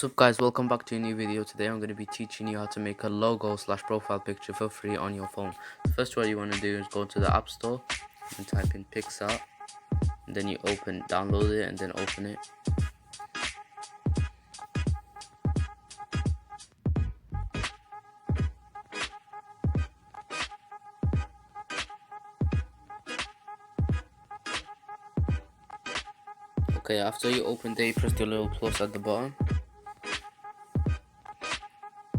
What's up guys, welcome back to a new video. Today I'm going to be teaching you how to make a logo slash profile picture for free on your phone. First, what you want to do is go to the App Store and type in Pixar, and then you download it and then open it. Okay, after you open it, you press the little plus at the bottom,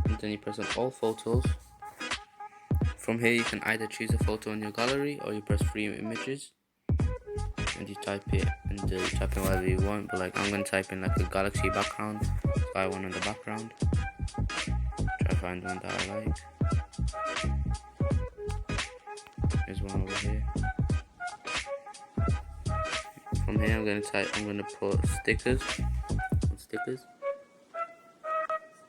and then you press on all photos. From here you can either choose a photo in your gallery or you press free images and you type it, and you type in whatever you want, but like I'm going to type in like a galaxy background, so I want on the background. Try to find one that I like. There's one over here. From here I'm gonna put stickers,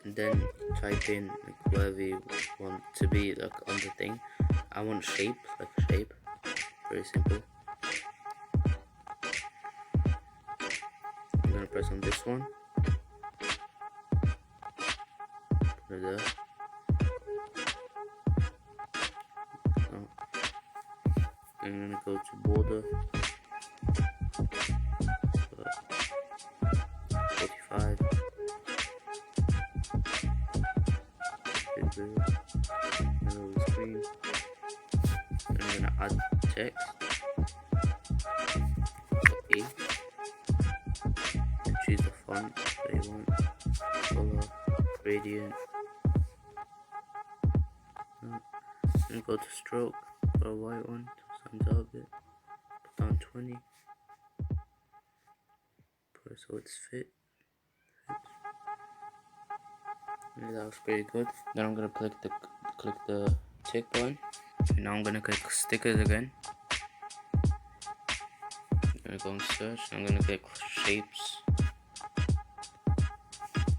and then type in like whatever you want to be like on the thing. I want shape, like a shape, very simple. I'm gonna press on this one, put it there. Oh. I'm gonna go to border, 45. Middle of the screen. I'm gonna add text. Copy. Choose the font that you want. Color, gradient. And go to stroke for a white one to stand out a bit. Put down 20. Put it so it's fits. Yeah, that looks pretty good. Then I'm gonna click the tick button. And now I'm gonna click stickers again. I'm gonna go and search. I'm gonna click shapes.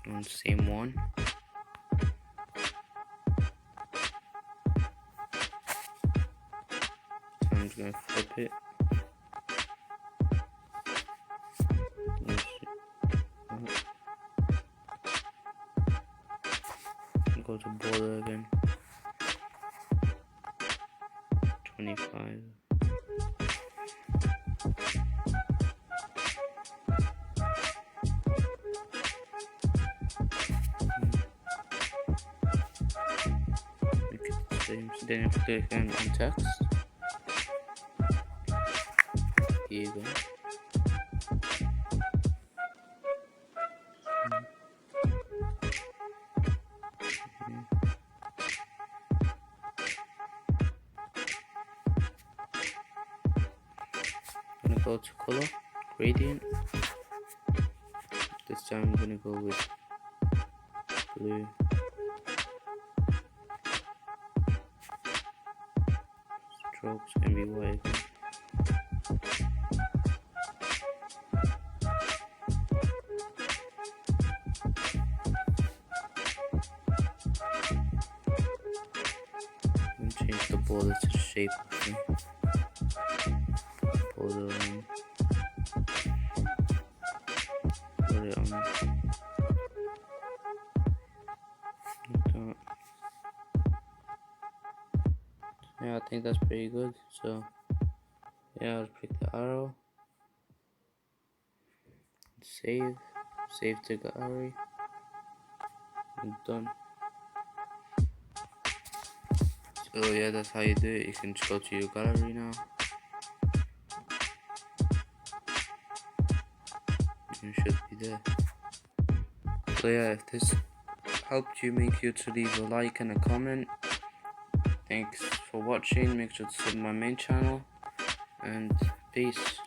On the same one. So I'm just gonna flip it. Go to border again. 25. Then click on text. Here you go. I'm gonna go to color, gradient. This time I'm gonna go with blue. Strokes can be white. And change the border to shape. Border on. Put it on. Like that. Yeah, I think that's pretty good. So yeah, I'll click the arrow. Save to gallery. And done. So yeah, that's how you do it. You can just go to your gallery now. It should be there. So yeah, if this helped you, make sure to leave a like and a comment. Thanks for watching. Make sure to sub my main channel, and peace.